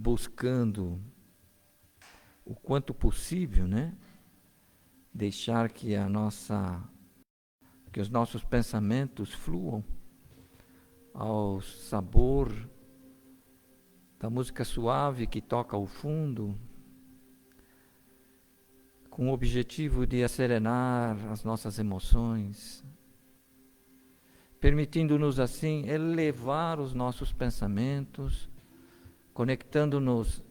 buscando o quanto possível, né? Deixar que os nossos pensamentos fluam ao sabor da música suave que toca ao fundo, com o objetivo de acerenar as nossas emoções, permitindo-nos assim elevar os nossos pensamentos, conectando-nos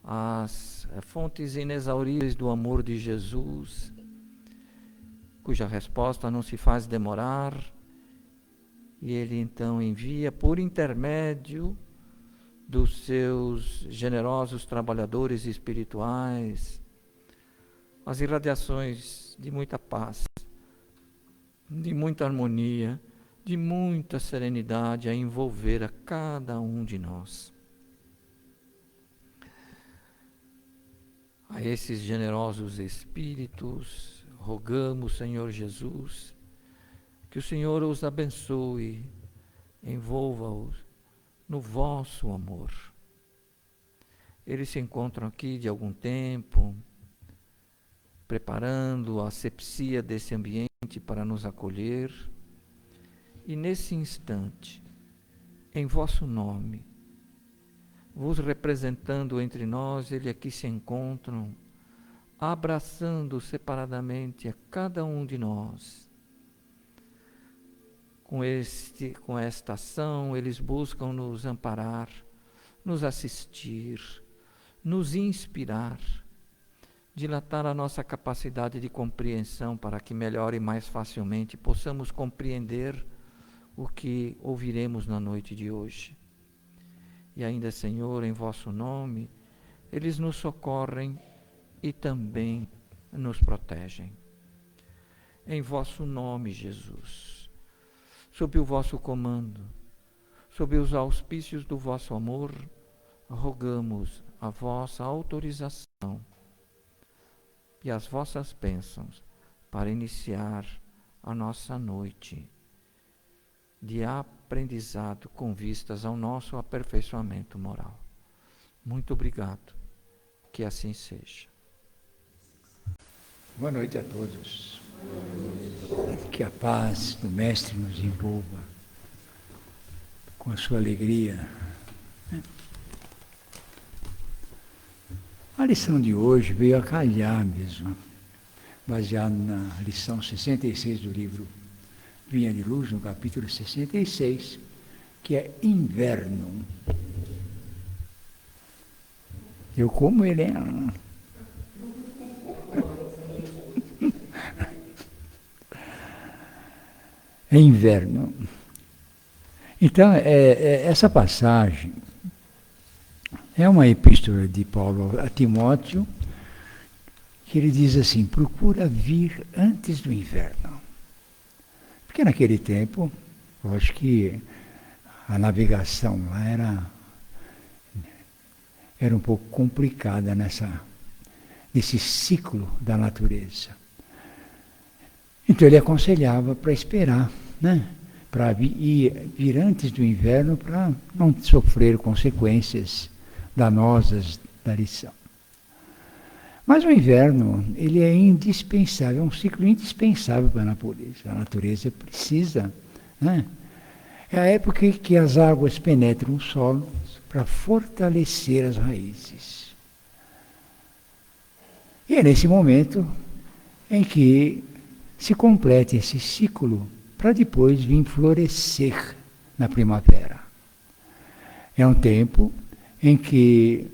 às fontes inexauríveis do amor de Jesus, cuja resposta não se faz demorar, e Ele então envia por intermédio dos seus generosos trabalhadores espirituais as irradiações de muita paz, de muita harmonia, de muita serenidade a envolver a cada um de nós. A esses generosos espíritos, rogamos, Senhor Jesus, que o Senhor os abençoe, envolva-os no vosso amor. Eles se encontram aqui de algum tempo, preparando a asepsia desse ambiente para nos acolher, e nesse instante, em vosso nome, vos representando entre nós, eles aqui se encontram, abraçando separadamente a cada um de nós. Com esta ação, eles buscam nos amparar, nos assistir, nos inspirar, dilatar a nossa capacidade de compreensão para que melhor e mais facilmente possamos compreender o que ouviremos na noite de hoje. E ainda, Senhor, em vosso nome, eles nos socorrem e também nos protegem. Em vosso nome, Jesus, sob o vosso comando, sob os auspícios do vosso amor, rogamos a vossa autorização e as vossas bênçãos para iniciar a nossa noite de aprendizado com vistas ao nosso aperfeiçoamento moral. Muito obrigado, que assim seja. Boa noite a todos. Que a paz do Mestre nos envolva com a sua alegria. A lição de hoje veio a calhar mesmo, baseado na lição 66 do livro Vinha de Luz, no capítulo 66, que é inverno. Eu como ele é... É inverno. Então, essa passagem é uma epístola de Paulo a Timóteo, que ele diz assim: procura vir antes do inverno. Porque naquele tempo, eu acho que a navegação lá era um pouco complicada nesse ciclo da natureza. Então ele aconselhava para esperar, né? Para vir antes do inverno, para não sofrer consequências danosas da lição. Mas o inverno, ele é indispensável, é um ciclo indispensável para a natureza. A natureza precisa, né? É a época em que as águas penetram o solo para fortalecer as raízes. E é nesse momento em que se completa esse ciclo para depois vir florescer na primavera. É um tempo em que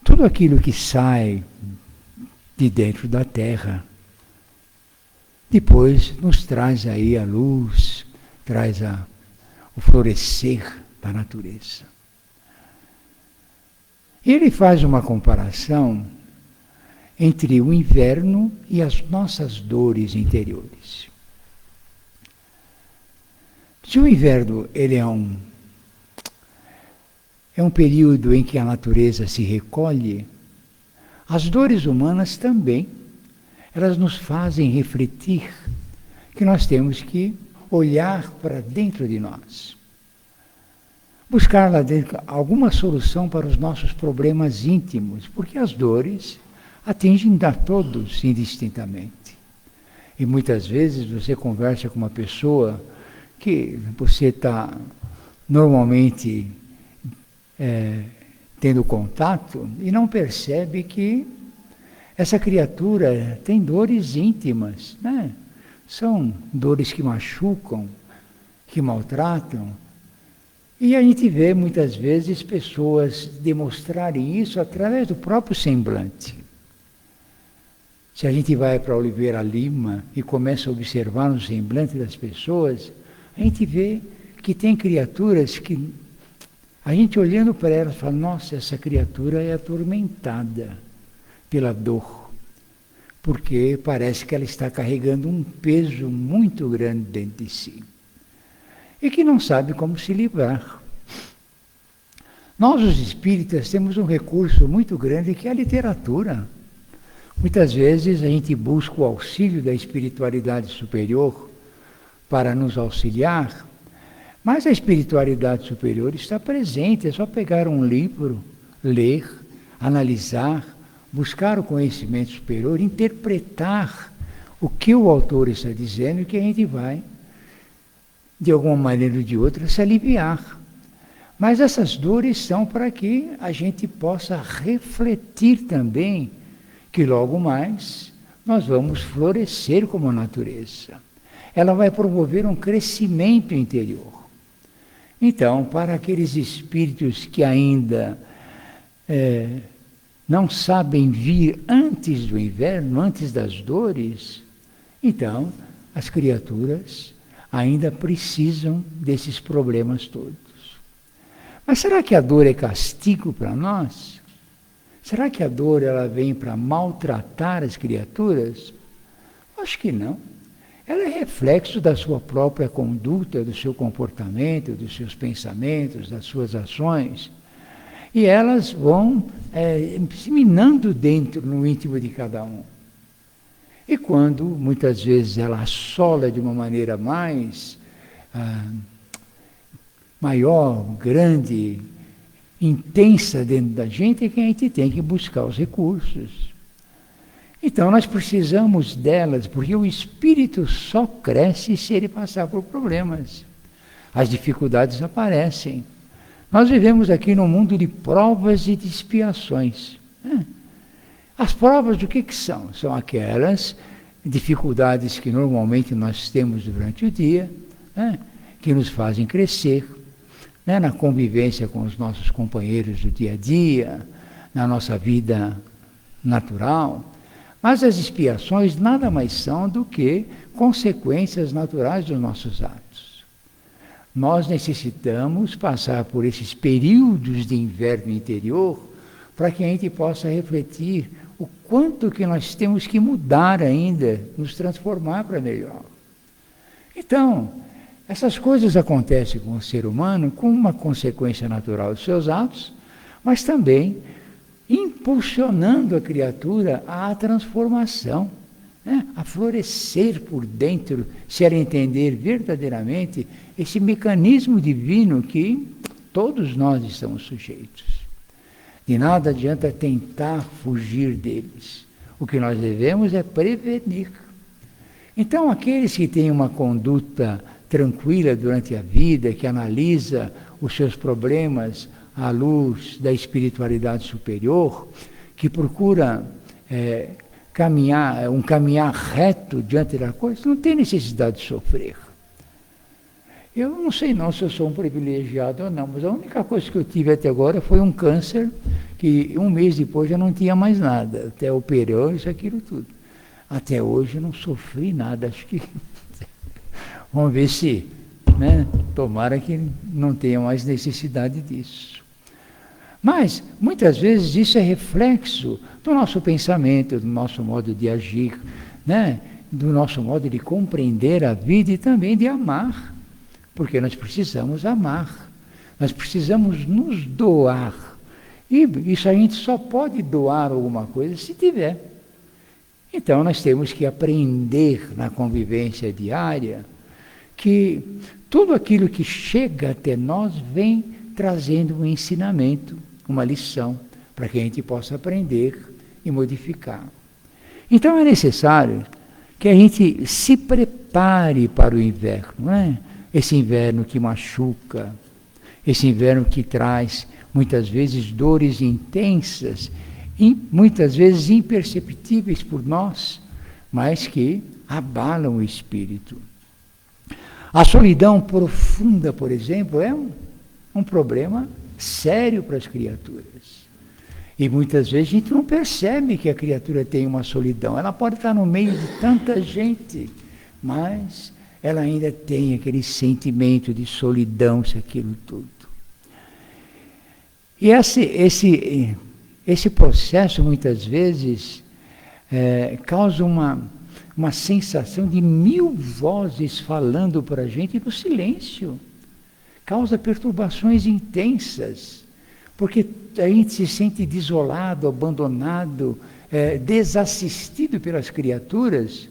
tudo aquilo que sai de dentro da terra, depois nos traz aí a luz, traz o florescer da natureza. Ele faz uma comparação entre o inverno e as nossas dores interiores. Se o inverno ele é um período em que a natureza se recolhe, as dores humanas também, elas nos fazem refletir que nós temos que olhar para dentro de nós. buscar lá dentro alguma solução para os nossos problemas íntimos, porque as dores atingem a todos indistintamente. E muitas vezes você conversa com uma pessoa que você está normalmente tendo contato e não percebe que essa criatura tem dores íntimas, né? São dores que machucam, que maltratam. E a gente vê muitas vezes pessoas demonstrarem isso através do próprio semblante. Se a gente vai para Oliveira Lima e começa a observar no semblante das pessoas, a gente vê que tem criaturas que a gente olhando para elas fala, nossa, essa criatura é atormentada pela dor, porque parece que ela está carregando um peso muito grande dentro de si e que não sabe como se livrar. Nós, os espíritas, temos um recurso muito grande que é a literatura. Muitas vezes a gente busca o auxílio da espiritualidade superior para nos auxiliar, mas a espiritualidade superior está presente, é só pegar um livro, ler, analisar, buscar o conhecimento superior, interpretar o que o autor está dizendo e que a gente vai, de alguma maneira ou de outra, se aliviar. Mas essas dores são para que a gente possa refletir também que logo mais nós vamos florescer como a natureza. Ela vai promover um crescimento interior. Então, para aqueles espíritos que ainda não sabem vir antes do inverno, antes das dores, então as criaturas ainda precisam desses problemas todos. Mas será que a dor é castigo para nós? Será que a dor ela vem para maltratar as criaturas? Acho que não. Ela é reflexo da sua própria conduta, do seu comportamento, dos seus pensamentos, das suas ações. E elas vão se minando dentro, no íntimo de cada um. E quando, muitas vezes, ela assola de uma maneira mais maior, grande, intensa dentro da gente, é que a gente tem que buscar os recursos. Então nós precisamos delas, porque o espírito só cresce se ele passar por problemas. As dificuldades aparecem. Nós vivemos aqui num mundo de provas e de expiações. As provas do que são? São aquelas dificuldades que normalmente nós temos durante o dia, que nos fazem crescer, na convivência com os nossos companheiros do dia a dia, na nossa vida natural. Mas as expiações nada mais são do que consequências naturais dos nossos atos. Nós necessitamos passar por esses períodos de inverno interior para que a gente possa refletir o quanto que nós temos que mudar ainda, nos transformar para melhor. Então, essas coisas acontecem com o ser humano com uma consequência natural dos seus atos, mas também impulsionando a criatura à transformação, a florescer por dentro, se ela entender verdadeiramente esse mecanismo divino que todos nós estamos sujeitos. De nada adianta tentar fugir deles. O que nós devemos é prevenir. Então, aqueles que têm uma conduta tranquila durante a vida, que analisa os seus problemas à luz da espiritualidade superior, que procura caminhar reto diante da coisa, não tem necessidade de sofrer. Eu não sei não se eu sou um privilegiado ou não, mas a única coisa que eu tive até agora foi um câncer, que um mês depois já não tinha mais nada, até operou isso, aquilo tudo. Até hoje eu não sofri nada, acho que... Vamos ver se, tomara que não tenha mais necessidade disso. Mas, muitas vezes, isso é reflexo do nosso pensamento, do nosso modo de agir, do nosso modo de compreender a vida e também de amar. Porque nós precisamos amar, nós precisamos nos doar. E isso a gente só pode doar alguma coisa se tiver. Então, nós temos que aprender na convivência diária que tudo aquilo que chega até nós vem trazendo um ensinamento, uma lição, para que a gente possa aprender e modificar. Então é necessário que a gente se prepare para o inverno, não é? Esse inverno que machuca, esse inverno que traz muitas vezes dores intensas, muitas vezes imperceptíveis por nós, mas que abalam o espírito. A solidão profunda, por exemplo, é um problema sério para as criaturas. E muitas vezes a gente não percebe que a criatura tem uma solidão. Ela pode estar no meio de tanta gente, mas ela ainda tem aquele sentimento de solidão, aquilo tudo. E esse processo, muitas vezes, causa uma sensação de 1000 vozes falando para a gente no silêncio. Causa perturbações intensas, porque a gente se sente desolado, abandonado, desassistido pelas criaturas,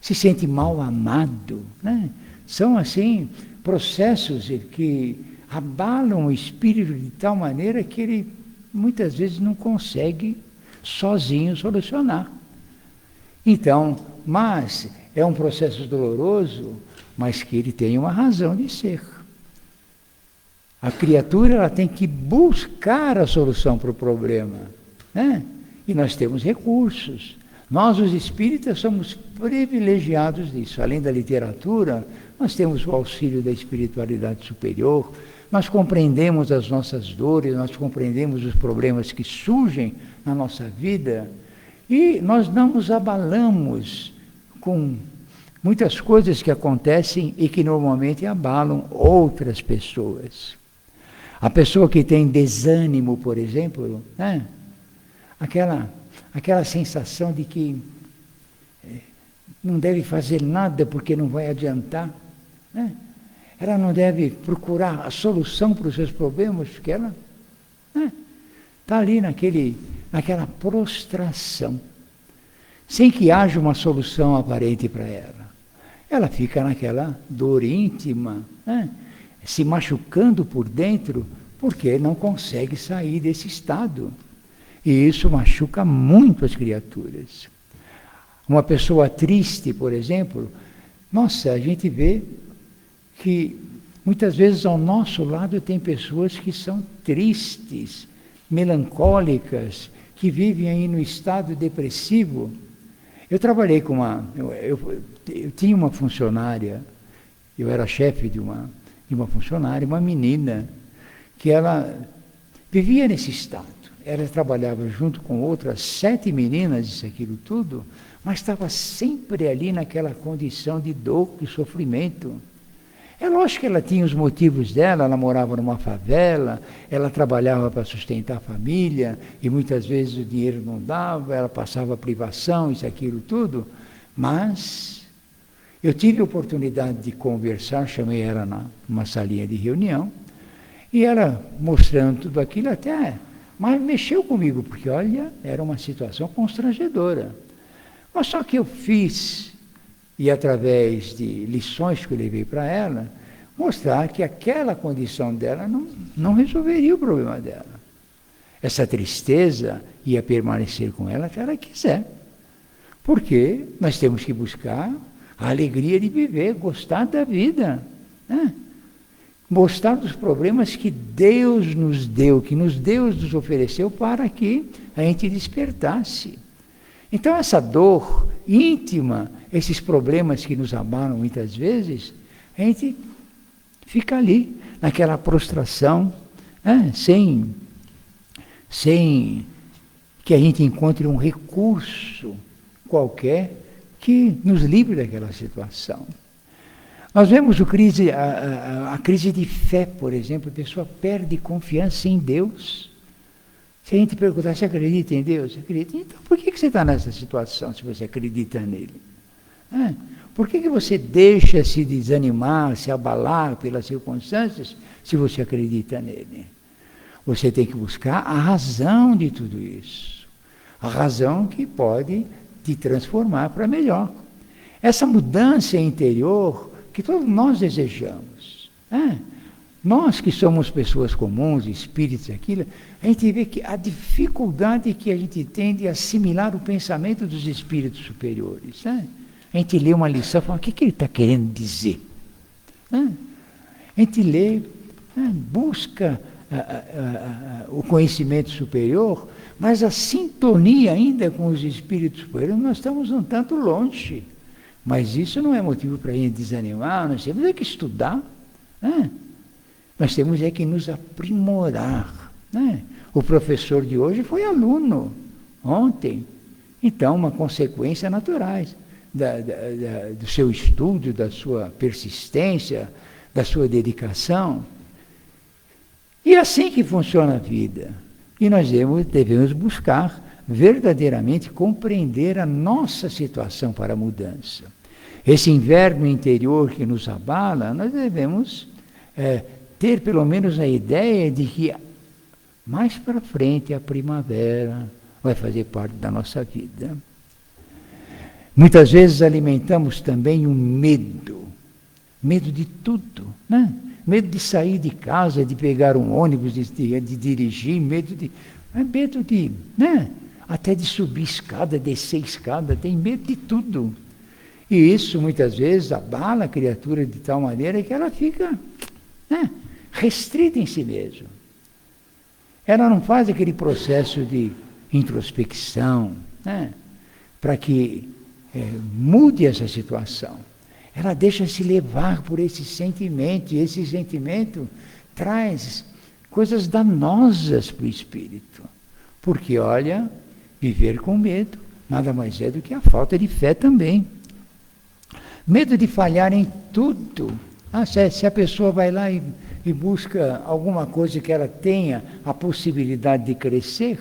se sente mal amado, né? São, assim, processos que abalam o espírito de tal maneira que ele muitas vezes não consegue sozinho solucionar. Então, mas é um processo doloroso, mas que ele tem uma razão de ser. A criatura ela tem que buscar a solução para o problema, né? E nós temos recursos. Nós, os espíritas, somos privilegiados disso. Além da literatura, nós temos o auxílio da espiritualidade superior, nós compreendemos as nossas dores, nós compreendemos os problemas que surgem na nossa vida e nós não nos abalamos com muitas coisas que acontecem e que normalmente abalam outras pessoas. A pessoa que tem desânimo, por exemplo, né? Aquela sensação de que não deve fazer nada porque não vai adiantar, né? Ela não deve procurar a solução para os seus problemas, porque ela está ali naquela prostração, sem que haja uma solução aparente para ela. Ela fica naquela dor íntima, né? Se machucando por dentro, porque não consegue sair desse estado. E isso machuca muito as criaturas. Uma pessoa triste, por exemplo, nossa, a gente vê que muitas vezes ao nosso lado tem pessoas que são tristes, melancólicas, que vivem aí no estado depressivo. Eu trabalhei com eu tinha uma funcionária, eu era chefe de uma funcionária, uma menina, que ela vivia nesse estado. Ela trabalhava junto com outras 7 meninas, isso, aquilo tudo, mas estava sempre ali naquela condição de dor, de sofrimento. É lógico que ela tinha os motivos dela, ela morava numa favela, ela trabalhava para sustentar a família, e muitas vezes o dinheiro não dava, ela passava privação, isso, aquilo tudo, mas eu tive a oportunidade de conversar, chamei ela numa salinha de reunião, e ela mostrando tudo aquilo mas mexeu comigo, porque olha, era uma situação constrangedora. Mas só que eu fiz, e através de lições que eu levei para ela, mostrar que aquela condição dela não resolveria o problema dela. Essa tristeza ia permanecer com ela até ela quiser. Porque nós temos que buscar a alegria de viver, gostar da vida, né? Mostrar dos problemas que Deus nos deu, que Deus nos ofereceu para que a gente despertasse. Então essa dor íntima, esses problemas que nos abalam muitas vezes, a gente fica ali, naquela prostração, né? sem que a gente encontre um recurso qualquer que nos livre daquela situação. Nós vemos a crise de fé, por exemplo, a pessoa perde confiança em Deus. Se a gente perguntar, você acredita em Deus? Acredita. Então, por que você está nessa situação, se você acredita nele? Por que você deixa se desanimar, se abalar pelas circunstâncias, se você acredita nele? Você tem que buscar a razão de tudo isso. A razão que pode te transformar para melhor. Essa mudança interior que todos nós desejamos. Nós que somos pessoas comuns, espíritos, aquilo, a gente vê que a dificuldade que a gente tem de assimilar o pensamento dos espíritos superiores. Né? A gente lê uma lição e fala, o que ele está querendo dizer? Né? A gente lê, busca o conhecimento superior, mas a sintonia ainda com os espíritos superiores, nós estamos um tanto longe. Mas isso não é motivo para a gente desanimar, nós temos que estudar. Né? Nós temos que nos aprimorar. Né? O professor de hoje foi aluno ontem. Então, uma consequência naturais do seu estudo, da sua persistência, da sua dedicação. E é assim que funciona a vida. E nós devemos buscar verdadeiramente compreender a nossa situação para a mudança. Esse inverno interior que nos abala, nós devemos ter pelo menos a ideia de que mais para frente a primavera vai fazer parte da nossa vida. Muitas vezes alimentamos também um medo de tudo, né? Medo de sair de casa, de pegar um ônibus, de dirigir, medo de, né? Até de subir escada, descer escada, tem medo de tudo. E isso muitas vezes abala a criatura de tal maneira que ela fica, né, restrita em si mesma. Ela não faz aquele processo de introspecção, né, para que mude essa situação. Ela deixa-se levar por esse sentimento, e esse sentimento traz coisas danosas para o espírito. Porque, olha, viver com medo nada mais é do que a falta de fé também. Medo de falhar em tudo. Se a pessoa vai lá e busca alguma coisa que ela tenha a possibilidade de crescer,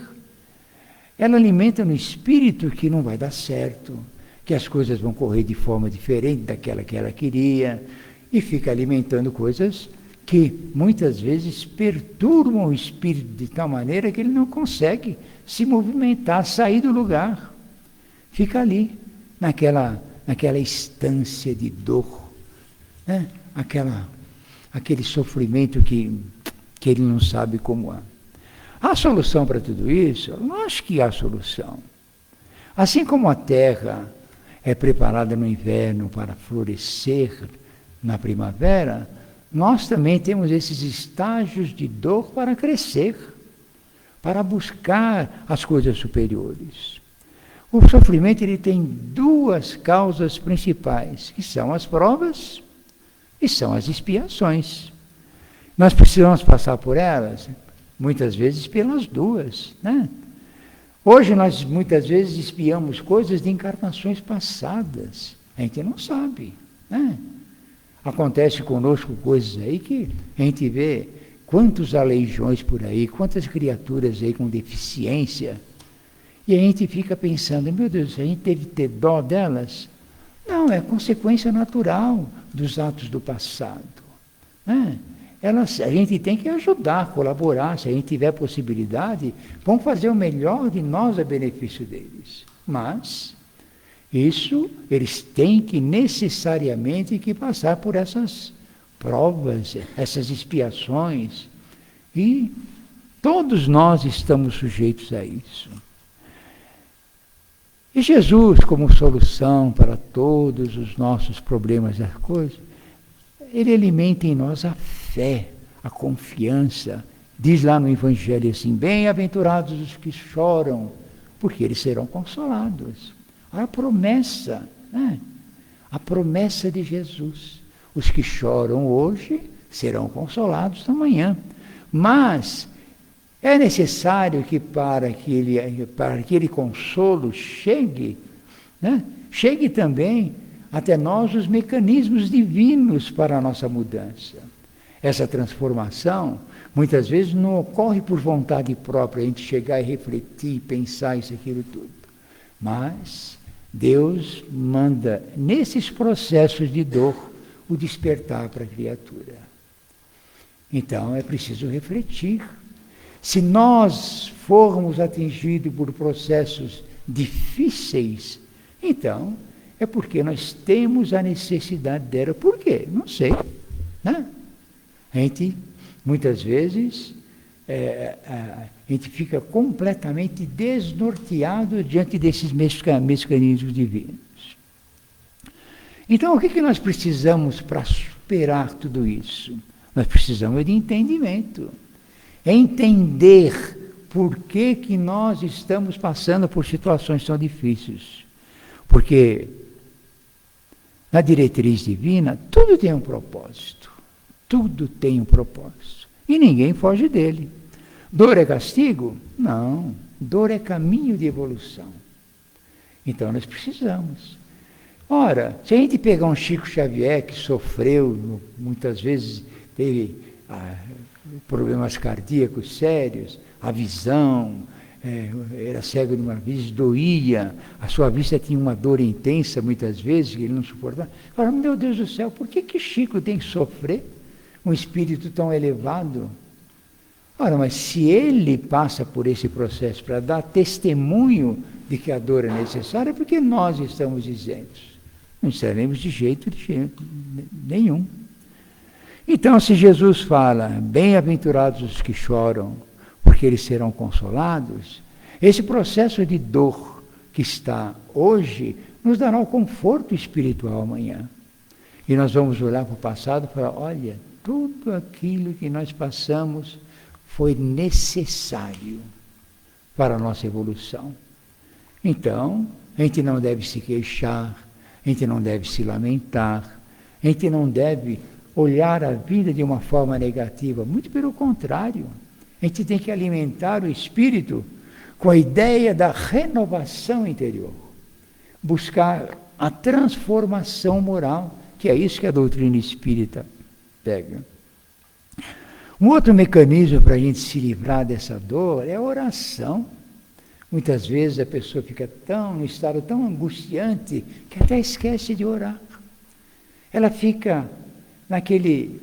ela alimenta no espírito que não vai dar certo, que as coisas vão correr de forma diferente daquela que ela queria, e fica alimentando coisas que muitas vezes perturbam o espírito de tal maneira que ele não consegue se movimentar, sair do lugar. Fica ali, naquela instância de dor, né? Aquele sofrimento que ele não sabe como há. Há solução para tudo isso? Eu não acho que há solução. Assim como a terra é preparada no inverno para florescer na primavera, nós também temos esses estágios de dor para crescer, para buscar as coisas superiores. O sofrimento ele tem duas causas principais, que são as provas e são as expiações. Nós precisamos passar por elas, muitas vezes pelas duas, né? Hoje nós muitas vezes espiamos coisas de encarnações passadas. A gente não sabe, né? Acontece conosco coisas aí que a gente vê quantos aleijões por aí, quantas criaturas aí com deficiência. E a gente fica pensando, meu Deus, a gente teve que ter dó delas? Não, é consequência natural dos atos do passado, né? A gente tem que ajudar, colaborar, se a gente tiver possibilidade, vamos fazer o melhor de nós a benefício deles. Mas, eles têm que necessariamente que passar por essas provas, essas expiações, e todos nós estamos sujeitos a isso. E Jesus, como solução para todos os nossos problemas das coisas, ele alimenta em nós a fé, a confiança. Diz lá no Evangelho assim, bem-aventurados os que choram, porque eles serão consolados. A promessa, né? A promessa de Jesus. Os que choram hoje serão consolados amanhã. Mas é necessário que para que aquele consolo chegue, né? Chegue também até nós os mecanismos divinos para a nossa mudança. Essa transformação, muitas vezes, não ocorre por vontade própria, a gente chegar e refletir, pensar isso, aquilo, tudo. Mas Deus manda, nesses processos de dor, o despertar para a criatura. Então, é preciso refletir. Se nós formos atingidos por processos difíceis, então é porque nós temos a necessidade dela. Por quê? Não sei, né? A gente Muitas vezes a gente fica completamente desnorteado diante desses mecanismos divinos. Então, o que nós precisamos para superar tudo isso? Nós precisamos de entendimento. É entender por que nós estamos passando por situações tão difíceis. Porque na diretriz divina, tudo tem um propósito. Tudo tem um propósito. E ninguém foge dele. Dor é castigo? Não. Dor é caminho de evolução. Então nós precisamos. Ora, se a gente pegar um Chico Xavier que sofreu, muitas vezes teve problemas cardíacos sérios, a visão, era cego de uma vez, doía, a sua vista tinha uma dor intensa muitas vezes, que ele não suportava. Fala, meu Deus do céu, por que Chico tem que sofrer? Um espírito tão elevado. Ora, mas se ele passa por esse processo para dar testemunho de que a dor é necessária, é porque nós estamos isentos. Não estaremos de jeito nenhum. Então, se Jesus fala, bem-aventurados os que choram, porque eles serão consolados, esse processo de dor que está hoje nos dará o conforto espiritual amanhã. E nós vamos olhar para o passado e falar, olha, tudo aquilo que nós passamos foi necessário para a nossa evolução. Então, a gente não deve se queixar, a gente não deve se lamentar, a gente não deve olhar a vida de uma forma negativa, muito pelo contrário. A gente tem que alimentar o espírito com a ideia da renovação interior, buscar a transformação moral, que é isso que a doutrina espírita pega. Um outro mecanismo para a gente se livrar dessa dor é a oração. Muitas vezes a pessoa fica num estado tão angustiante que até esquece de orar. Ela fica naquele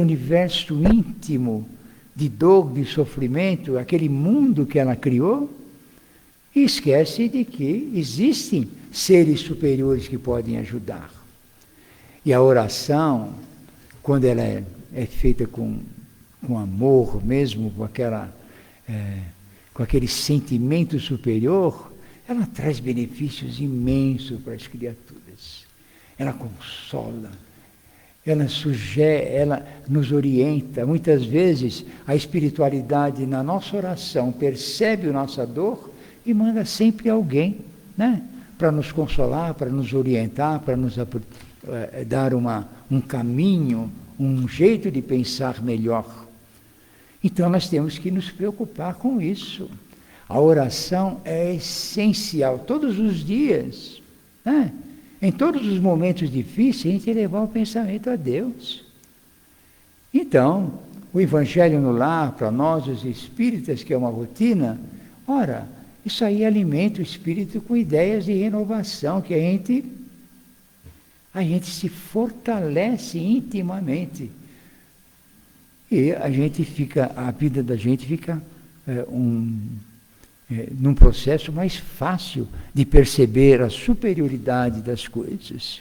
universo íntimo de dor, de sofrimento, aquele mundo que ela criou, e esquece de que existem seres superiores que podem ajudar. E a oração, quando ela é feita com amor mesmo, com aquele sentimento superior, ela traz benefícios imensos para as criaturas. Ela consola, ela nos orienta. Muitas vezes a espiritualidade na nossa oração percebe a nossa dor e manda sempre alguém, né? Para nos consolar, para nos orientar, para nos dar um caminho, um jeito de pensar melhor. Então nós temos que nos preocupar com isso. A oração é essencial, todos os dias, né? Em todos os momentos difíceis, a gente levar o pensamento a Deus. Então, o Evangelho no Lar, para nós, os espíritas, que é uma rotina, ora, isso aí alimenta o espírito com ideias de renovação, que a gente se fortalece intimamente. E a vida da gente fica num processo mais fácil de perceber a superioridade das coisas.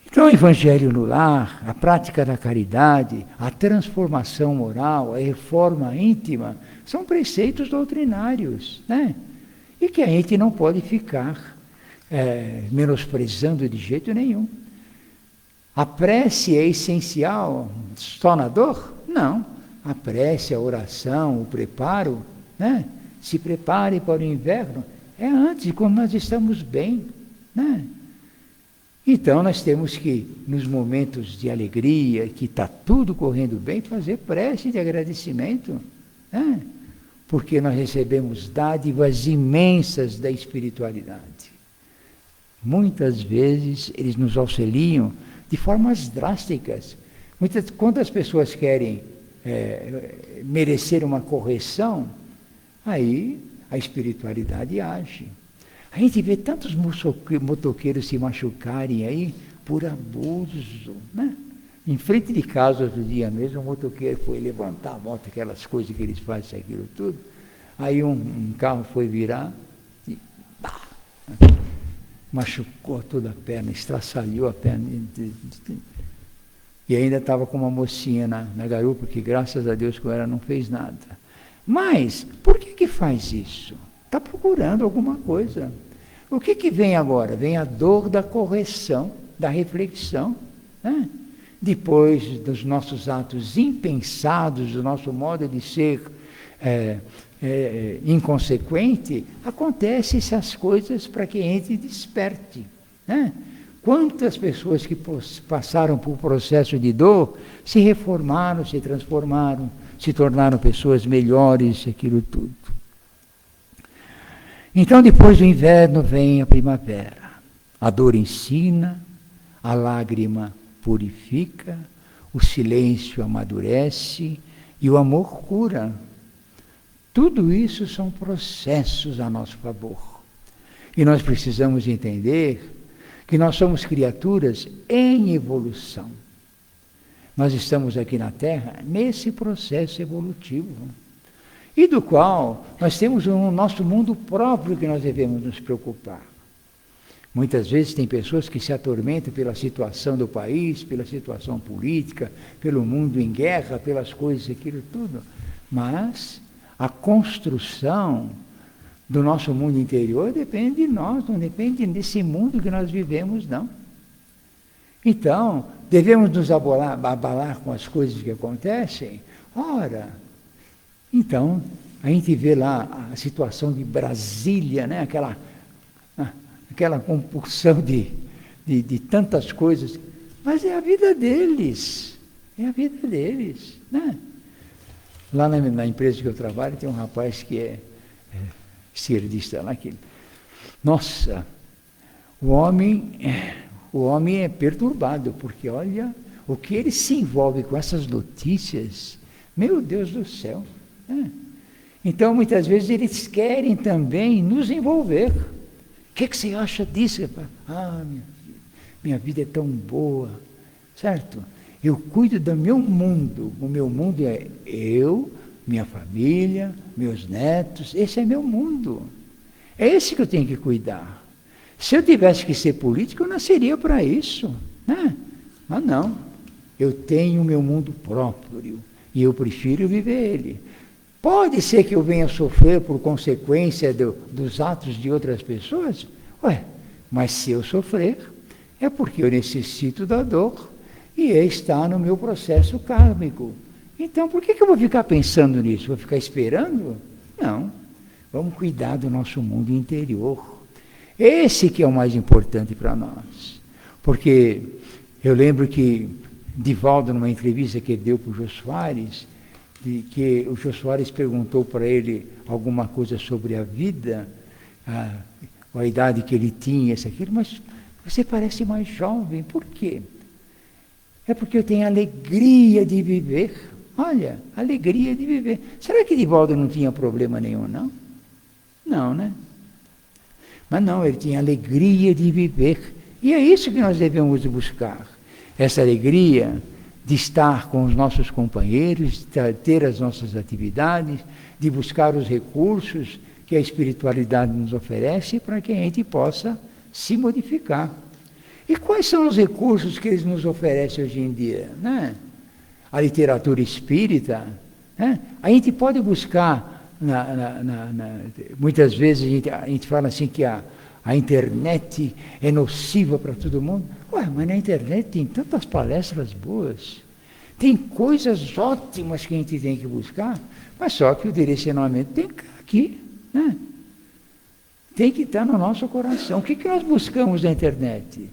Então, o Evangelho no Lar, a prática da caridade, a transformação moral, a reforma íntima, são preceitos doutrinários, né? E que a gente não pode ficar menosprezando de jeito nenhum. A prece é essencial só na dor? Não. A prece, a oração, o preparo, né? Se prepare para o inverno, é antes, quando nós estamos bem, né? Então nós temos que, nos momentos de alegria, que está tudo correndo bem, fazer prece de agradecimento, né? Porque nós recebemos dádivas imensas da espiritualidade. Muitas vezes eles nos auxiliam de formas drásticas. Quantas pessoas querem merecer uma correção, aí a espiritualidade age. A gente vê tantos motoqueiros se machucarem aí por abuso, né? Em frente de casa, outro dia mesmo, um motoqueiro foi levantar a moto, aquelas coisas que eles fazem, aquilo tudo. Aí um carro foi virar e machucou toda a perna, estraçalhou a perna. E ainda estava com uma mocinha na garupa, que graças a Deus com ela não fez nada. Mas, por que faz isso? Está procurando alguma coisa. O que vem agora? Vem a dor da correção, da reflexão, né? Depois dos nossos atos impensados, do nosso modo de ser inconsequente, acontecem essas coisas para que a gente desperte, né? Quantas pessoas que passaram por processo de dor se reformaram, se transformaram, se tornaram pessoas melhores, aquilo tudo. Então, depois do inverno vem a primavera. A dor ensina, a lágrima purifica, o silêncio amadurece e o amor cura. Tudo isso são processos a nosso favor. E nós precisamos entender que nós somos criaturas em evolução. Nós estamos aqui na Terra nesse processo evolutivo, e do qual nós temos um nosso mundo próprio que nós devemos nos preocupar. Muitas vezes tem pessoas que se atormentam pela situação do país, pela situação política, pelo mundo em guerra, pelas coisas, aquilo tudo. Mas a construção do nosso mundo interior depende de nós, não depende desse mundo que nós vivemos, não. Então, devemos nos abalar com as coisas que acontecem? Ora, então, a gente vê lá a situação de Brasília, né? Aquela compulsão de tantas coisas, mas é a vida deles, né? Lá na empresa que eu trabalho tem um rapaz que é esquerdista lá, nossa, o homem é perturbado, porque olha, o que ele se envolve com essas notícias, meu Deus do céu, né? Então, muitas vezes, eles querem também nos envolver. O que você acha disso? Minha vida é tão boa, certo? Eu cuido do meu mundo. O meu mundo é eu, minha família, meus netos. Esse é meu mundo. É esse que eu tenho que cuidar. Se eu tivesse que ser político, eu nasceria para isso, né? Mas não. Eu tenho o meu mundo próprio e eu prefiro viver ele. Pode ser que eu venha sofrer por consequência dos atos de outras pessoas? Mas se eu sofrer, é porque eu necessito da dor e está no meu processo kármico. Então, por que eu vou ficar pensando nisso? Vou ficar esperando? Não. Vamos cuidar do nosso mundo interior. Esse que é o mais importante para nós. Porque eu lembro que Divaldo, numa entrevista que ele deu para o Jô Soares, que o Jô Soares perguntou para ele alguma coisa sobre a vida, a idade que ele tinha, isso, aquilo, mas você parece mais jovem, por quê? É porque eu tenho alegria de viver. Olha, alegria de viver. Será que Divaldo não tinha problema nenhum, não? Não, né? Mas não, ele tinha alegria de viver. E é isso que nós devemos buscar. Essa alegria de estar com os nossos companheiros, de ter as nossas atividades, de buscar os recursos que a espiritualidade nos oferece para que a gente possa se modificar. E quais são os recursos que eles nos oferecem hoje em dia, né? A literatura espírita, né? A gente pode buscar, muitas vezes a gente fala assim que a internet é nociva para todo mundo. Mas na internet tem tantas palestras boas, tem coisas ótimas que a gente tem que buscar, mas só que o direcionamento tem que estar aqui, né? Tem que estar no nosso coração. O que nós buscamos na internet?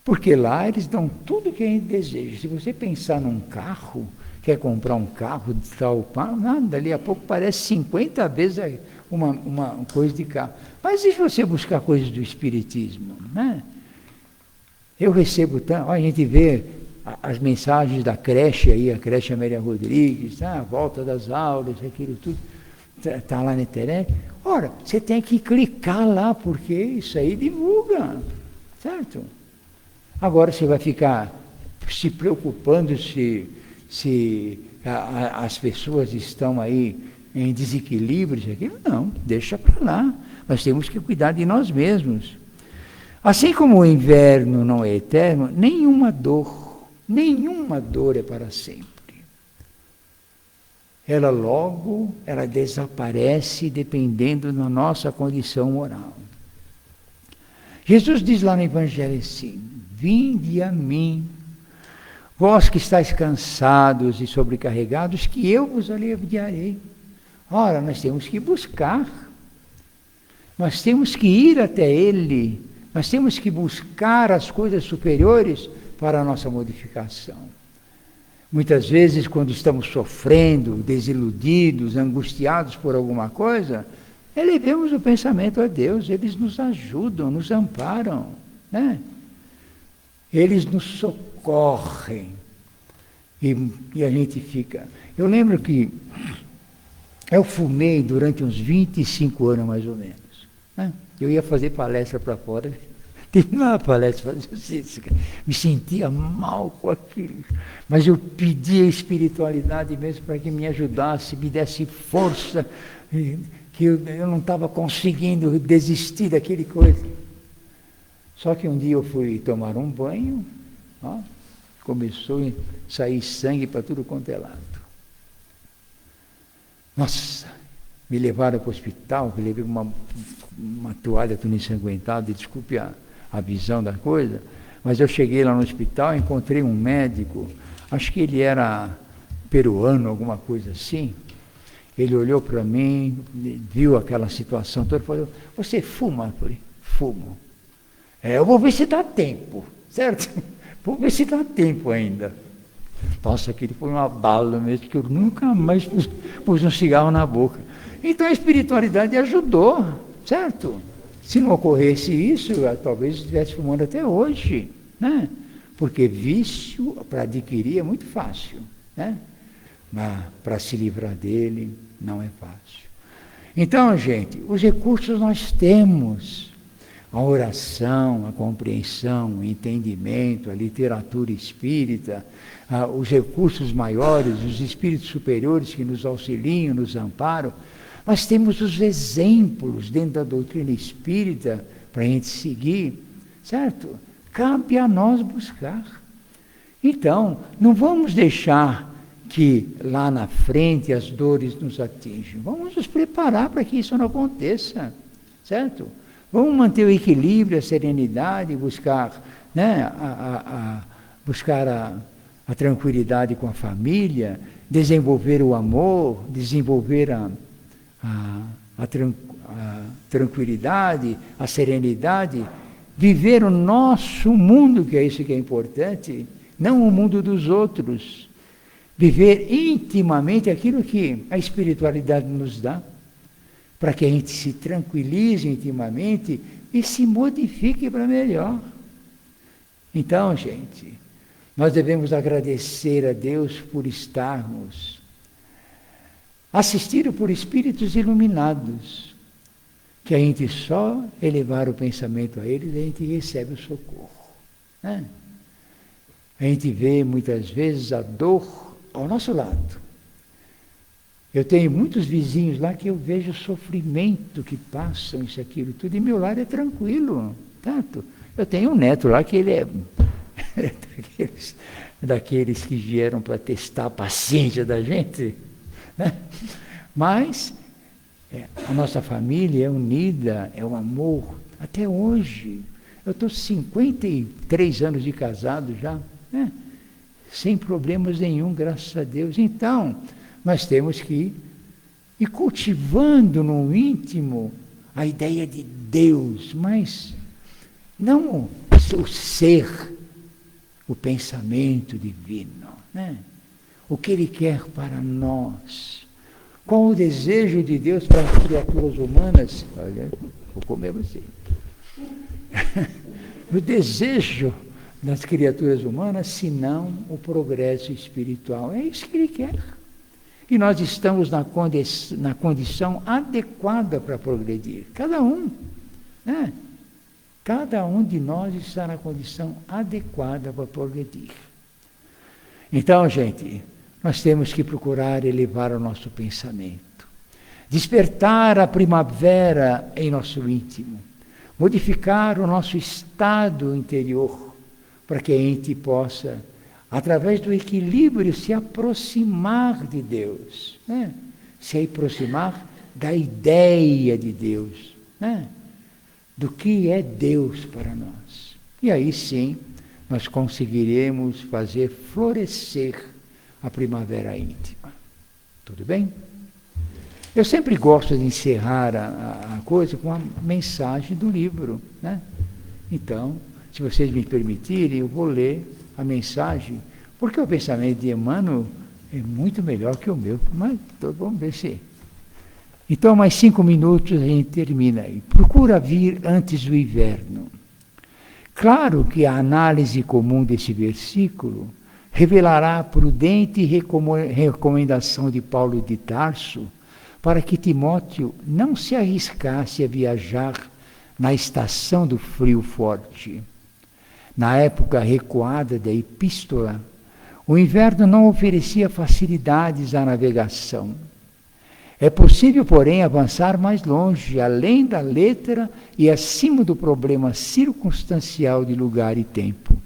Porque lá eles dão tudo o que a gente deseja. Se você pensar num carro, quer comprar um carro de tal, nada, dali a pouco parece 50 vezes uma coisa de carro. Mas e se você buscar coisas do espiritismo, né? Eu recebo tanto, a gente vê as mensagens da creche aí, a creche Amélia Rodrigues, a volta das aulas, aquilo tudo, está lá na internet. Ora, você tem que clicar lá, porque isso aí divulga, certo? Agora você vai ficar se preocupando se as pessoas estão aí em desequilíbrios, aquilo não, deixa para lá. Nós temos que cuidar de nós mesmos. Assim como o inverno não é eterno, nenhuma dor é para sempre. Ela desaparece dependendo da nossa condição moral. Jesus diz lá no Evangelho assim: vinde a mim, vós que estáis cansados e sobrecarregados, que eu vos aliviarei. Ora, nós temos que buscar, nós temos que ir até Ele, nós temos que buscar as coisas superiores para a nossa modificação. Muitas vezes, quando estamos sofrendo, desiludidos, angustiados por alguma coisa, elevemos o pensamento a Deus, eles nos ajudam, nos amparam, né? Eles nos socorrem e a gente fica... Eu lembro que eu fumei durante uns 25 anos, mais ou menos, né? Eu ia fazer palestra para fora, teve uma palestra, me sentia mal com aquilo, mas eu pedi a espiritualidade mesmo para que me ajudasse, me desse força, que eu não estava conseguindo desistir daquele coisa. Só que um dia eu fui tomar um banho, ó, começou a sair sangue para tudo quanto é lado. Nossa, me levaram para o hospital, me levei uma toalha toda ensanguentada, desculpe a visão da coisa, mas eu cheguei lá no hospital, encontrei um médico, acho que ele era peruano, alguma coisa assim. Ele olhou para mim, viu aquela situação toda e falou: você fuma? Eu falei: fumo. Eu vou ver se dá tempo, certo? Vou ver se dá tempo ainda. Nossa, aquele foi uma bala mesmo, que eu nunca mais pus um cigarro na boca. Então a espiritualidade ajudou, certo? Se não ocorresse isso, talvez eu estivesse fumando até hoje, né? Porque vício para adquirir é muito fácil, né? Mas para se livrar dele não é fácil. Então, gente, os recursos nós temos. A oração, a compreensão, o entendimento, a literatura espírita, os recursos maiores, os espíritos superiores que nos auxiliam, nos amparam. Nós temos os exemplos dentro da doutrina espírita para a gente seguir, certo? Cabe a nós buscar. Então, não vamos deixar que lá na frente as dores nos atinjam. Vamos nos preparar para que isso não aconteça, certo? Vamos manter o equilíbrio, a serenidade, buscar, né, buscar a tranquilidade com a família, desenvolver o amor, desenvolver a tranquilidade, a serenidade, viver o nosso mundo, que é isso que é importante, não o mundo dos outros. Viver intimamente aquilo que a espiritualidade nos dá, para que a gente se tranquilize intimamente e se modifique para melhor. Então, gente, nós devemos agradecer a Deus por estarmos assistidos por espíritos iluminados, que a gente só elevar o pensamento a eles, a gente recebe o socorro, né? A gente vê muitas vezes a dor ao nosso lado. Eu tenho muitos vizinhos lá que eu vejo o sofrimento que passam, isso, aquilo, tudo, e meu lar é tranquilo, tanto. Eu tenho um neto lá que ele é daqueles que vieram para testar a paciência da gente, né? Mas a nossa família é unida, é o amor, até hoje. Eu estou 53 anos de casado já, né? Sem problemas nenhum, graças a Deus. Então, nós temos que ir cultivando no íntimo a ideia de Deus, mas não o ser, o pensamento divino, né? O que Ele quer para nós. Qual o desejo de Deus para as criaturas humanas? Olha, vou comer você. O desejo das criaturas humanas, senão o progresso espiritual. É isso que Ele quer. E nós estamos na condição adequada para progredir. Cada um, né? Cada um de nós está na condição adequada para progredir. Então, gente, nós temos que procurar elevar o nosso pensamento. Despertar a primavera em nosso íntimo. modificar o nosso estado interior, para que a gente possa, através do equilíbrio, se aproximar de Deus, né? Se aproximar da ideia de Deus, né? Do que é Deus para nós. E aí sim, nós conseguiremos fazer florescer a primavera íntima. Tudo bem? Eu sempre gosto de encerrar a coisa com a mensagem do livro, né? Então, se vocês me permitirem, eu vou ler a mensagem, porque o pensamento de Emmanuel é muito melhor que o meu, mas vamos ver se... Então, mais 5 minutos a gente termina aí. Procura vir antes do inverno. Claro que a análise comum desse versículo revelará a prudente recomendação de Paulo de Tarso para que Timóteo não se arriscasse a viajar na estação do frio forte. Na época recuada da epístola, o inverno não oferecia facilidades à navegação. É possível, porém, avançar mais longe, além da letra e acima do problema circunstancial de lugar e tempo.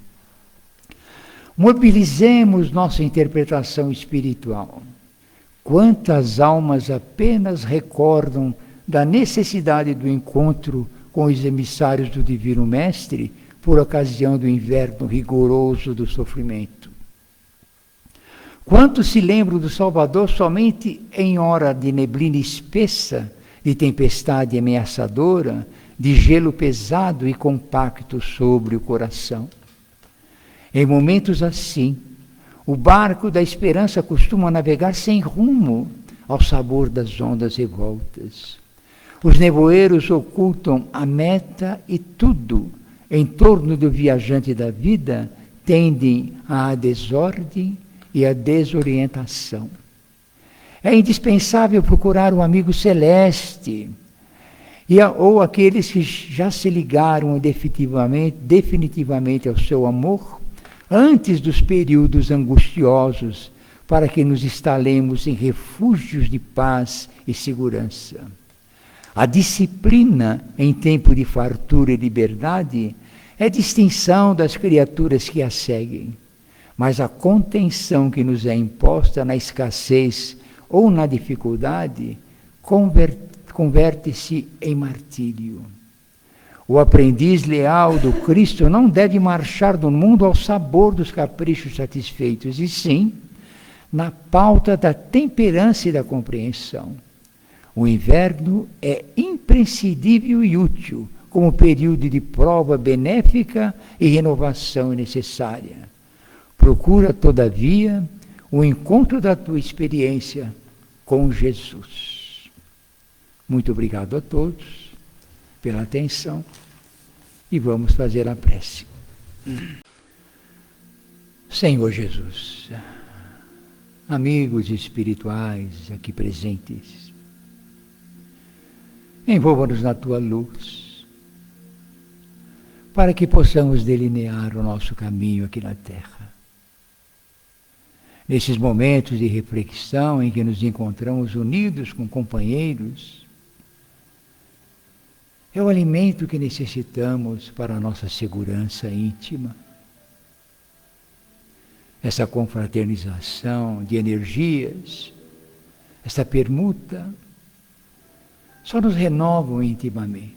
Mobilizemos nossa interpretação espiritual. Quantas almas apenas recordam da necessidade do encontro com os emissários do Divino Mestre por ocasião do inverno rigoroso do sofrimento? Quantos se lembram do Salvador somente em hora de neblina espessa, de tempestade ameaçadora, de gelo pesado e compacto sobre o coração? Em momentos assim, o barco da esperança costuma navegar sem rumo ao sabor das ondas revoltas. Os nevoeiros ocultam a meta e tudo em torno do viajante da vida tendem à desordem e à desorientação. É indispensável procurar um amigo celeste, ou aqueles que já se ligaram definitivamente ao seu amor, antes dos períodos angustiosos, para que nos instalemos em refúgios de paz e segurança. A disciplina em tempo de fartura e liberdade é distinção das criaturas que a seguem, mas a contenção que nos é imposta na escassez ou na dificuldade converte-se em martírio. O aprendiz leal do Cristo não deve marchar do mundo ao sabor dos caprichos satisfeitos, e sim na pauta da temperança e da compreensão. O inverno é imprescindível e útil como período de prova benéfica e renovação necessária. Procura, todavia, o encontro da tua experiência com Jesus. Muito obrigado a todos pela atenção e vamos fazer a prece. Senhor Jesus, amigos espirituais aqui presentes, envolva-nos na tua luz, para que possamos delinear o nosso caminho aqui na Terra. Nesses momentos de reflexão em que nos encontramos unidos com companheiros, é o alimento que necessitamos para a nossa segurança íntima. Essa confraternização de energias, essa permuta, só nos renovam intimamente.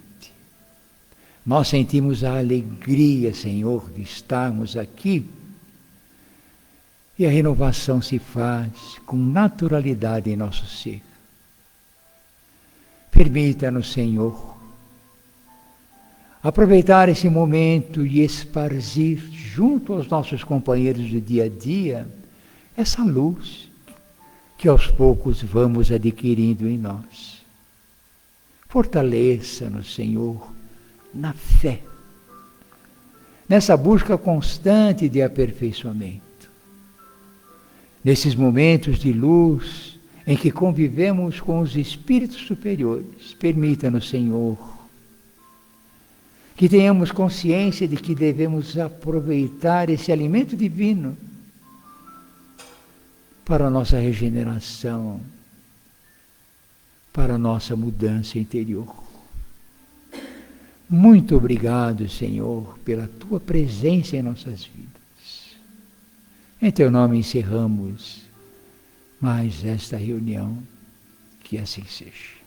Nós sentimos a alegria, Senhor, de estarmos aqui, e a renovação se faz com naturalidade em nosso ser. Permita-nos, Senhor, aproveitar esse momento e esparzir junto aos nossos companheiros do dia a dia essa luz que aos poucos vamos adquirindo em nós. Fortaleça-nos, Senhor, na fé, nessa busca constante de aperfeiçoamento. Nesses momentos de luz em que convivemos com os espíritos superiores, permita-nos, Senhor, que tenhamos consciência de que devemos aproveitar esse alimento divino para a nossa regeneração, para a nossa mudança interior. Muito obrigado, Senhor, pela Tua presença em nossas vidas. Em Teu nome encerramos mais esta reunião, que assim seja.